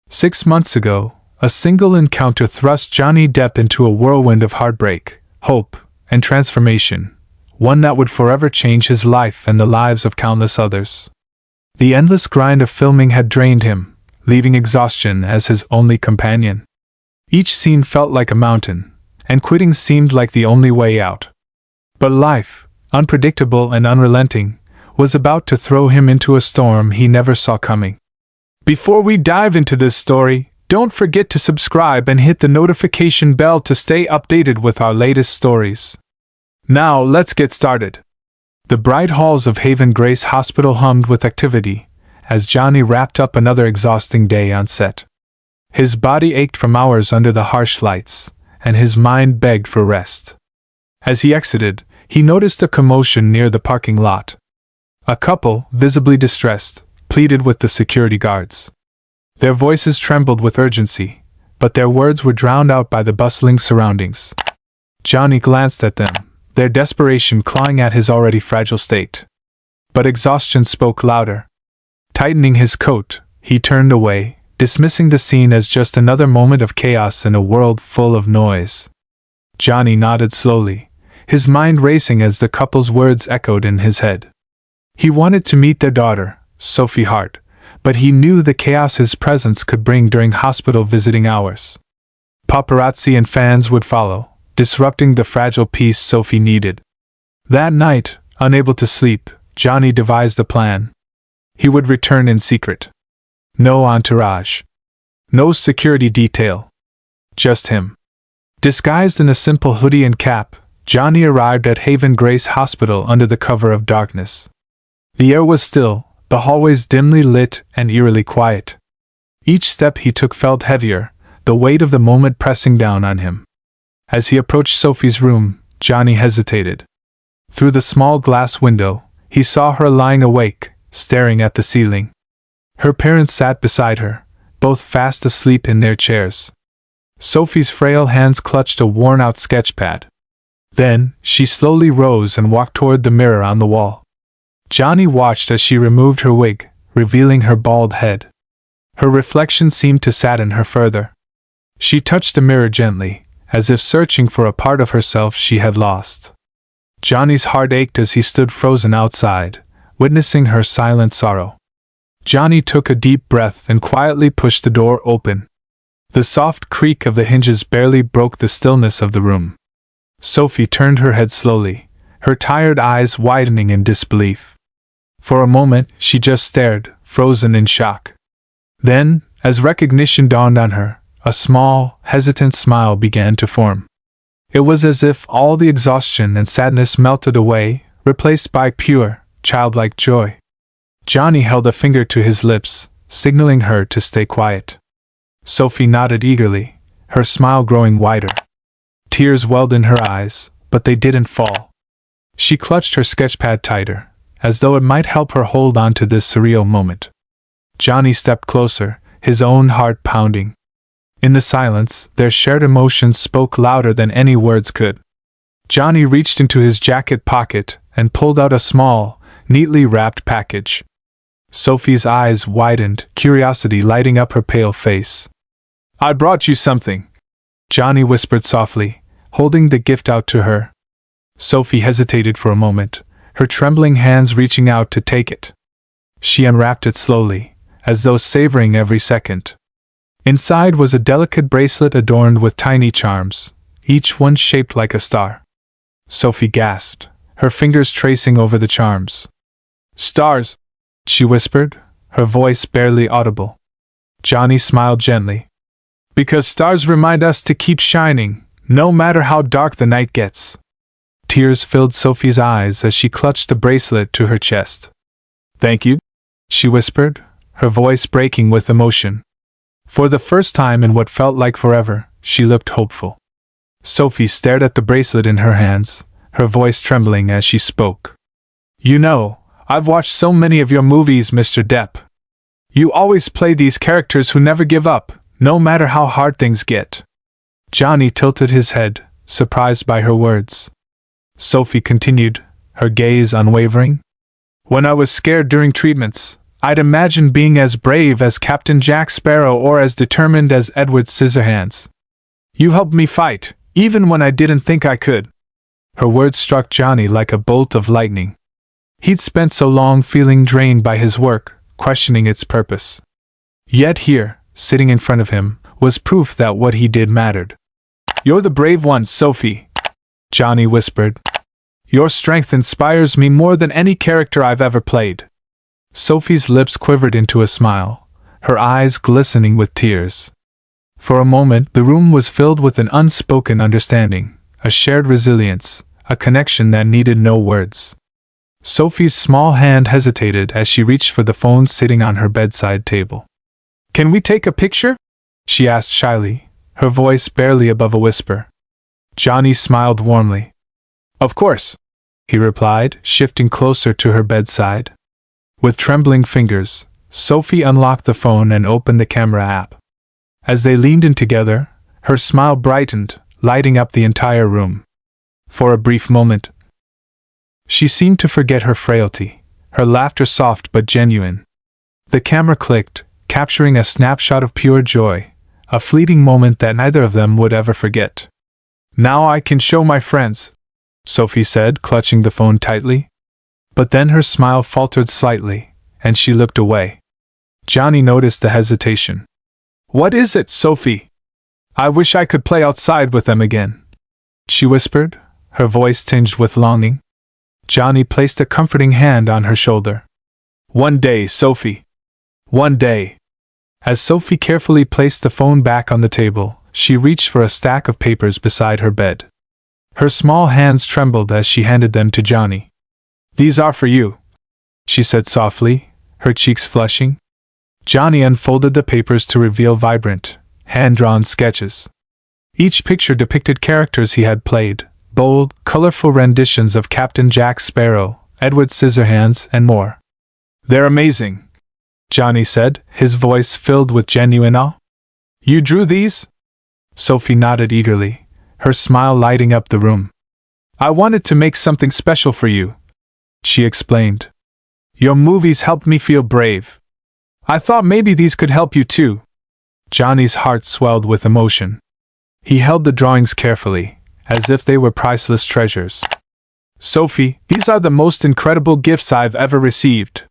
6 months ago, a single encounter thrust Johnny Depp into a whirlwind of heartbreak, hope, and transformation, one that would forever change his life and the lives of countless others. The endless grind of filming had drained him, leaving exhaustion as his only companion. Each scene felt like a mountain, and quitting seemed like the only way out. But life, unpredictable and unrelenting, was about to throw him into a storm he never saw coming. Before we dive into this story, don't forget to subscribe and hit the notification bell to stay updated with our latest stories. Now, let's get started. The bright halls of Haven Grace Hospital hummed with activity as Johnny wrapped up another exhausting day on set. His body ached from hours under the harsh lights, and his mind begged for rest. As he exited, he noticed a commotion near the parking lot. A couple, visibly distressed, pleaded with the security guards. Their voices trembled with urgency, but their words were drowned out by the bustling surroundings. Johnny glanced at them, their desperation clawing at his already fragile state. But exhaustion spoke louder. Tightening his coat, he turned away, dismissing the scene as just another moment of chaos in a world full of noise. Johnny nodded slowly, his mind racing as the couple's words echoed in his head. He wanted to meet their daughter, Sophie Hart, but he knew the chaos his presence could bring during hospital visiting hours. Paparazzi and fans would follow, disrupting the fragile peace Sophie needed. That night, unable to sleep, Johnny devised a plan. He would return in secret. No entourage. No security detail. Just him. Disguised in a simple hoodie and cap, Johnny arrived at Haven Grace Hospital under the cover of darkness. The air was still, the hallways dimly lit and eerily quiet. Each step he took felt heavier, the weight of the moment pressing down on him. As he approached Sophie's room, Johnny hesitated. Through the small glass window, he saw her lying awake, staring at the ceiling. Her parents sat beside her, both fast asleep in their chairs. Sophie's frail hands clutched a worn-out sketchpad. Then, she slowly rose and walked toward the mirror on the wall. Johnny watched as she removed her wig, revealing her bald head. Her reflection seemed to sadden her further. She touched the mirror gently, as if searching for a part of herself she had lost. Johnny's heart ached as he stood frozen outside, witnessing her silent sorrow. Johnny took a deep breath and quietly pushed the door open. The soft creak of the hinges barely broke the stillness of the room. Sophie turned her head slowly, her tired eyes widening in disbelief. For a moment, she just stared, frozen in shock. Then, as recognition dawned on her, a small, hesitant smile began to form. It was as if all the exhaustion and sadness melted away, replaced by pure, childlike joy. Johnny held a finger to his lips, signaling her to stay quiet. Sophie nodded eagerly, her smile growing wider. Tears welled in her eyes, but they didn't fall. She clutched her sketchpad tighter, as though it might help her hold on to this surreal moment. Johnny stepped closer, his own heart pounding. In the silence, their shared emotions spoke louder than any words could. Johnny reached into his jacket pocket and pulled out a small, neatly wrapped package. Sophie's eyes widened, curiosity lighting up her pale face. "I brought you something," Johnny whispered softly, holding the gift out to her. Sophie hesitated for a moment, her trembling hands reaching out to take it. She unwrapped it slowly, as though savoring every second. Inside was a delicate bracelet adorned with tiny charms, each one shaped like a star. Sophie gasped, her fingers tracing over the charms. "Stars," she whispered, her voice barely audible. Johnny smiled gently. "Because stars remind us to keep shining, no matter how dark the night gets." Tears filled Sophie's eyes as she clutched the bracelet to her chest. "Thank you," she whispered, her voice breaking with emotion. For the first time in what felt like forever, she looked hopeful. Sophie stared at the bracelet in her hands, her voice trembling as she spoke. "You know, I've watched so many of your movies, Mr. Depp. You always play these characters who never give up, no matter how hard things get." Johnny tilted his head, surprised by her words. Sophie continued, her gaze unwavering. "When I was scared during treatments, I'd imagined being as brave as Captain Jack Sparrow or as determined as Edward Scissorhands. You helped me fight, even when I didn't think I could." Her words struck Johnny like a bolt of lightning. He'd spent so long feeling drained by his work, questioning its purpose. Yet here, sitting in front of him, was proof that what he did mattered. "You're the brave one, Sophie," Johnny whispered. "Your strength inspires me more than any character I've ever played." Sophie's lips quivered into a smile, her eyes glistening with tears. For a moment, the room was filled with an unspoken understanding, a shared resilience, a connection that needed no words. Sophie's small hand hesitated as she reached for the phone sitting on her bedside table. "Can we take a picture?" she asked shyly, her voice barely above a whisper. Johnny smiled warmly. "Of course," he replied, shifting closer to her bedside. With trembling fingers, Sophie unlocked the phone and opened the camera app. As they leaned in together, her smile brightened, lighting up the entire room. For a brief moment, she seemed to forget her frailty, her laughter soft but genuine. The camera clicked, capturing a snapshot of pure joy, a fleeting moment that neither of them would ever forget. "Now I can show my friends," Sophie said, clutching the phone tightly. But then her smile faltered slightly, and she looked away. Johnny noticed the hesitation. "What is it, Sophie? I wish I could play outside with them again," she whispered, her voice tinged with longing. Johnny placed a comforting hand on her shoulder. "One day, Sophie. One day." As Sophie carefully placed the phone back on the table, she reached for a stack of papers beside her bed. Her small hands trembled as she handed them to Johnny. "These are for you," she said softly, her cheeks flushing. Johnny unfolded the papers to reveal vibrant, hand-drawn sketches. Each picture depicted characters he had played, bold, colorful renditions of Captain Jack Sparrow, Edward Scissorhands, and more. "They're amazing," Johnny said, his voice filled with genuine awe. "You drew these?" Sophie nodded eagerly, her smile lighting up the room. "I wanted to make something special for you," she explained. "Your movies helped me feel brave. I thought maybe these could help you too." Johnny's heart swelled with emotion. He held the drawings carefully, as if they were priceless treasures. "Sophie, these are the most incredible gifts I've ever received.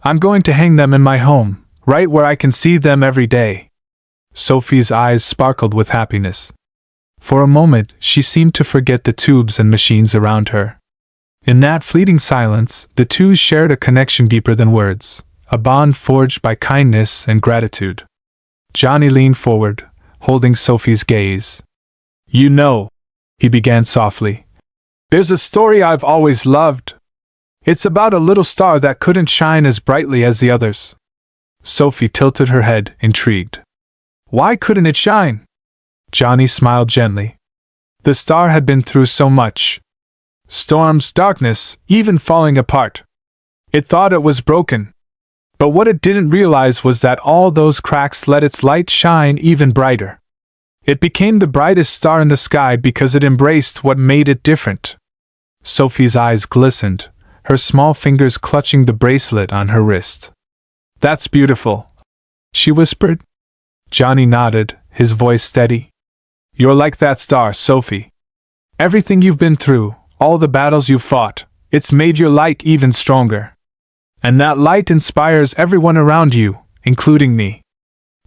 I'm going to hang them in my home, right where I can see them every day." Sophie's eyes sparkled with happiness. For a moment, she seemed to forget the tubes and machines around her. In that fleeting silence, the two shared a connection deeper than words, a bond forged by kindness and gratitude. Johnny leaned forward, holding Sophie's gaze. "You know," he began softly, "there's a story I've always loved. It's about a little star that couldn't shine as brightly as the others." Sophie tilted her head, intrigued. "Why couldn't it shine?" Johnny smiled gently. "The star had been through so much. Storms, darkness, even falling apart. It thought it was broken. But what it didn't realize was that all those cracks let its light shine even brighter. It became the brightest star in the sky because it embraced what made it different." Sophie's eyes glistened, her small fingers clutching the bracelet on her wrist. "That's beautiful," she whispered. Johnny nodded, his voice steady. "You're like that star, Sophie. Everything you've been through, all the battles you've fought, it's made your light even stronger. And that light inspires everyone around you, including me."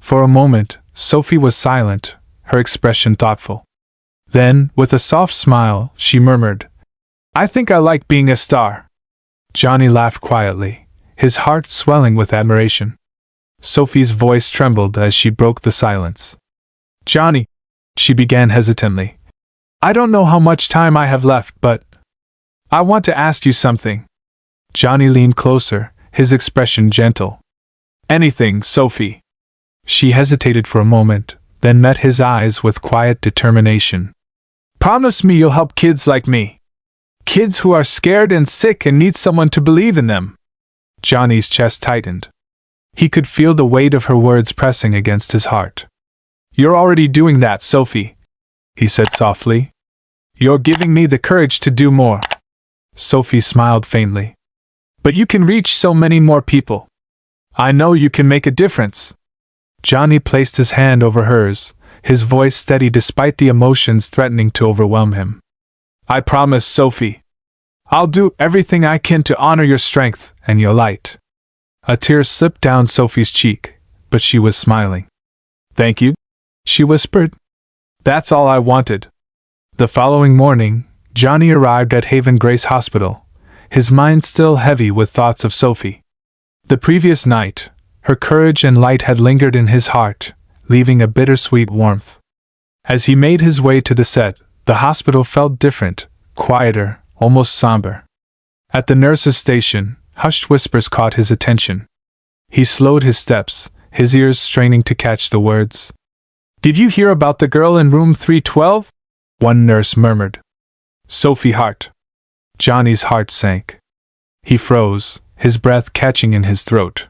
For a moment, Sophie was silent, her expression thoughtful. Then, with a soft smile, she murmured, "I think I like being a star." Johnny laughed quietly, his heart swelling with admiration. Sophie's voice trembled as she broke the silence. "Johnny," she began hesitantly, "I don't know how much time I have left, but I want to ask you something." Johnny leaned closer, his expression gentle. "Anything, Sophie." She hesitated for a moment, then met his eyes with quiet determination. "Promise me you'll help kids like me. Kids who are scared and sick and need someone to believe in them." Johnny's chest tightened. He could feel the weight of her words pressing against his heart. "You're already doing that, Sophie," he said softly. "You're giving me the courage to do more." Sophie smiled faintly. "But you can reach so many more people." I know you can make a difference. Johnny placed his hand over hers, his voice steady despite the emotions threatening to overwhelm him. I promise, Sophie. I'll do everything I can to honor your strength and your light. A tear slipped down Sophie's cheek, but she was smiling. Thank you, she whispered. That's all I wanted. The following morning, Johnny arrived at Haven Grace Hospital, his mind still heavy with thoughts of Sophie. The previous night, her courage and light had lingered in his heart, leaving a bittersweet warmth. As he made his way to the set, the hospital felt different, quieter, almost somber. At the nurse's station, hushed whispers caught his attention. He slowed his steps, his ears straining to catch the words. Did you hear about the girl in room 312? One nurse murmured. Sophie Hart. Johnny's heart sank. He froze, his breath catching in his throat.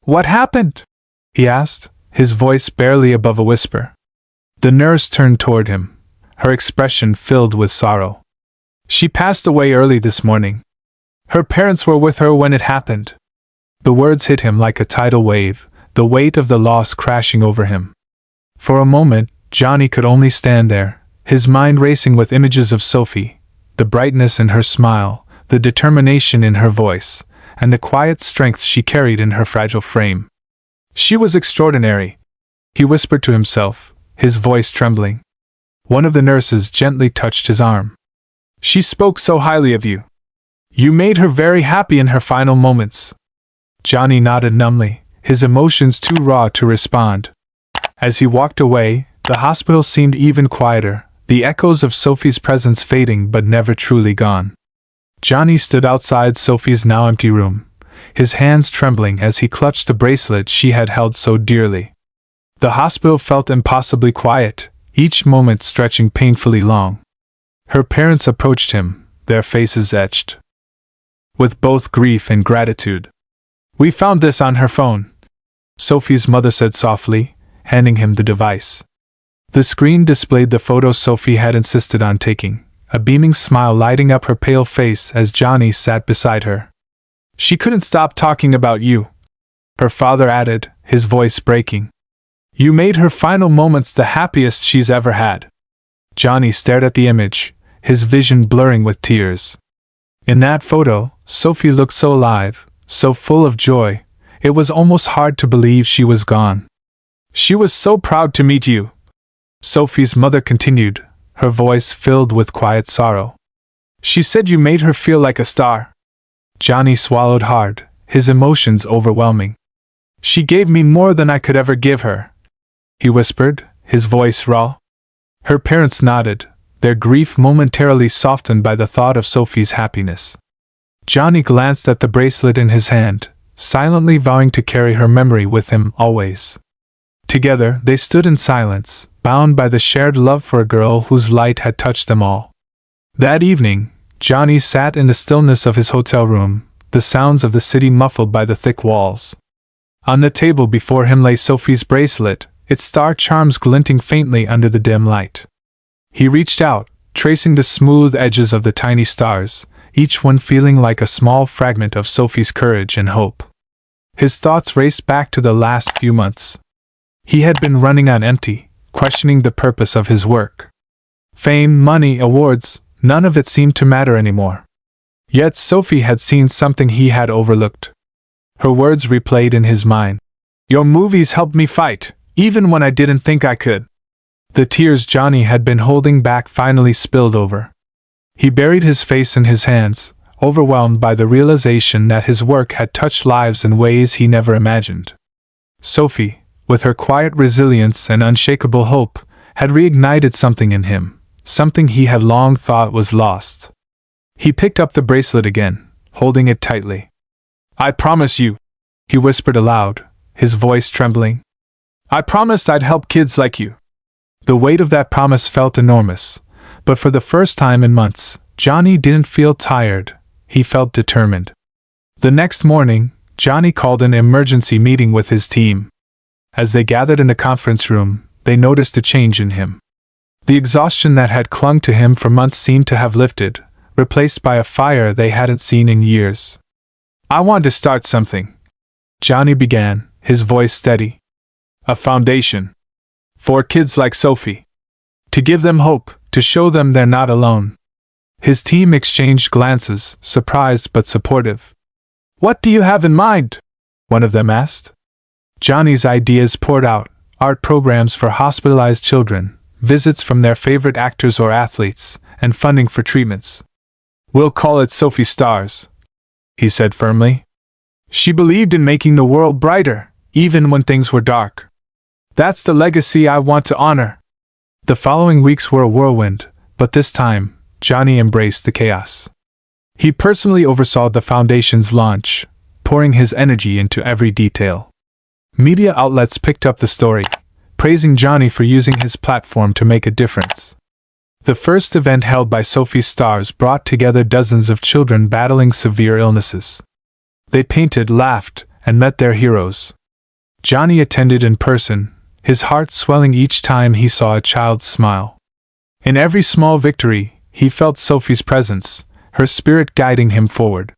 What happened? He asked, his voice barely above a whisper. The nurse turned toward him, her expression filled with sorrow. She passed away early this morning. Her parents were with her when it happened. The words hit him like a tidal wave, the weight of the loss crashing over him. For a moment, Johnny could only stand there, his mind racing with images of Sophie, the brightness in her smile, the determination in her voice, and the quiet strength she carried in her fragile frame. She was extraordinary, he whispered to himself, his voice trembling. One of the nurses gently touched his arm. She spoke so highly of you. You made her very happy in her final moments. Johnny nodded numbly, his emotions too raw to respond. As he walked away, the hospital seemed even quieter, the echoes of Sophie's presence fading but never truly gone. Johnny stood outside Sophie's now empty room, his hands trembling as he clutched the bracelet she had held so dearly. The hospital felt impossibly quiet, each moment stretching painfully long. Her parents approached him, their faces etched with both grief and gratitude. We found this on her phone, Sophie's mother said softly, handing him the device. The screen displayed the photo Sophie had insisted on taking, a beaming smile lighting up her pale face as Johnny sat beside her. She couldn't stop talking about you, her father added, his voice breaking. You made her final moments the happiest she's ever had. Johnny stared at the image, his vision blurring with tears. In that photo, Sophie looked so alive, so full of joy, it was almost hard to believe she was gone. She was so proud to meet you, Sophie's mother continued, her voice filled with quiet sorrow. She said you made her feel like a star. Johnny swallowed hard, his emotions overwhelming. She gave me more than I could ever give her, he whispered, his voice raw. Her parents nodded, their grief momentarily softened by the thought of Sophie's happiness. Johnny glanced at the bracelet in his hand, silently vowing to carry her memory with him always. Together, they stood in silence, bound by the shared love for a girl whose light had touched them all. That evening, Johnny sat in the stillness of his hotel room, the sounds of the city muffled by the thick walls. On the table before him lay Sophie's bracelet, its star charms glinting faintly under the dim light. He reached out, tracing the smooth edges of the tiny stars, each one feeling like a small fragment of Sophie's courage and hope. His thoughts raced back to the last few months. He had been running on empty, questioning the purpose of his work. Fame, money, awards, none of it seemed to matter anymore. Yet Sophie had seen something he had overlooked. Her words replayed in his mind. Your movies helped me fight, even when I didn't think I could. The tears Johnny had been holding back finally spilled over. He buried his face in his hands, overwhelmed by the realization that his work had touched lives in ways he never imagined. Sophie, with her quiet resilience and unshakable hope, had reignited something in him, something he had long thought was lost. He picked up the bracelet again, holding it tightly. I promise you, he whispered aloud, his voice trembling. I promised I'd help kids like you. The weight of that promise felt enormous, but for the first time in months, Johnny didn't feel tired, he felt determined. The next morning, Johnny called an emergency meeting with his team. As they gathered in the conference room, they noticed a change in him. The exhaustion that had clung to him for months seemed to have lifted, replaced by a fire they hadn't seen in years. I want to start something, Johnny began, his voice steady. A foundation. For kids like Sophie. To give them hope, to show them they're not alone. His team exchanged glances, surprised but supportive. What do you have in mind? One of them asked. Johnny's ideas poured out, art programs for hospitalized children, visits from their favorite actors or athletes, and funding for treatments. We'll call it Sophie Stars, he said firmly. She believed in making the world brighter, even when things were dark. That's the legacy I want to honor. The following weeks were a whirlwind, but this time, Johnny embraced the chaos. He personally oversaw the foundation's launch, pouring his energy into every detail. Media outlets picked up the story, praising Johnny for using his platform to make a difference. The first event held by Sophie Stars brought together dozens of children battling severe illnesses. They painted, laughed, and met their heroes. Johnny attended in person, his heart swelling each time he saw a child's smile. In every small victory, he felt Sophie's presence, her spirit guiding him forward.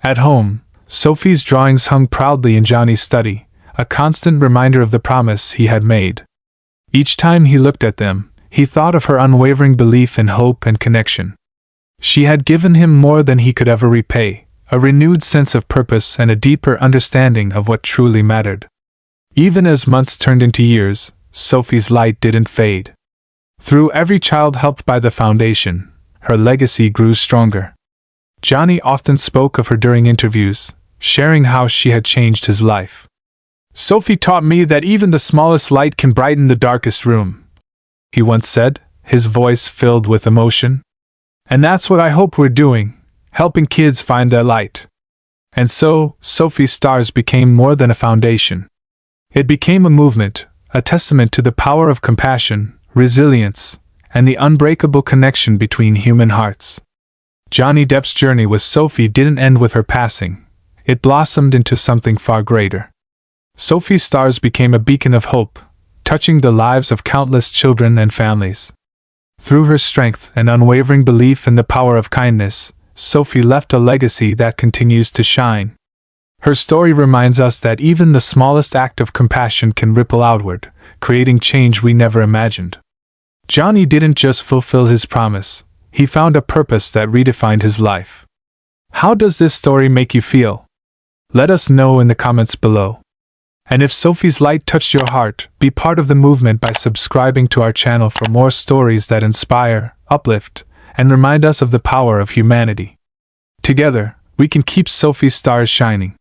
At home, Sophie's drawings hung proudly in Johnny's study, a constant reminder of the promise he had made. Each time he looked at them, he thought of her unwavering belief in hope and connection. She had given him more than he could ever repay, a renewed sense of purpose and a deeper understanding of what truly mattered. Even as months turned into years, Sophie's light didn't fade. Through every child helped by the foundation, her legacy grew stronger. Johnny often spoke of her during interviews, sharing how she had changed his life. Sophie taught me that even the smallest light can brighten the darkest room, he once said, his voice filled with emotion. And that's what I hope we're doing, helping kids find their light. And so, Sophie Stars became more than a foundation. It became a movement, a testament to the power of compassion, resilience, and the unbreakable connection between human hearts. Johnny Depp's journey with Sophie didn't end with her passing. It blossomed into something far greater. Sophie Stars became a beacon of hope, touching the lives of countless children and families. Through her strength and unwavering belief in the power of kindness, Sophie left a legacy that continues to shine. Her story reminds us that even the smallest act of compassion can ripple outward, creating change we never imagined. Johnny didn't just fulfill his promise, he found a purpose that redefined his life. How does this story make you feel? Let us know in the comments below. And if Sophie's light touched your heart, be part of the movement by subscribing to our channel for more stories that inspire, uplift, and remind us of the power of humanity. Together, we can keep Sophie's stars shining.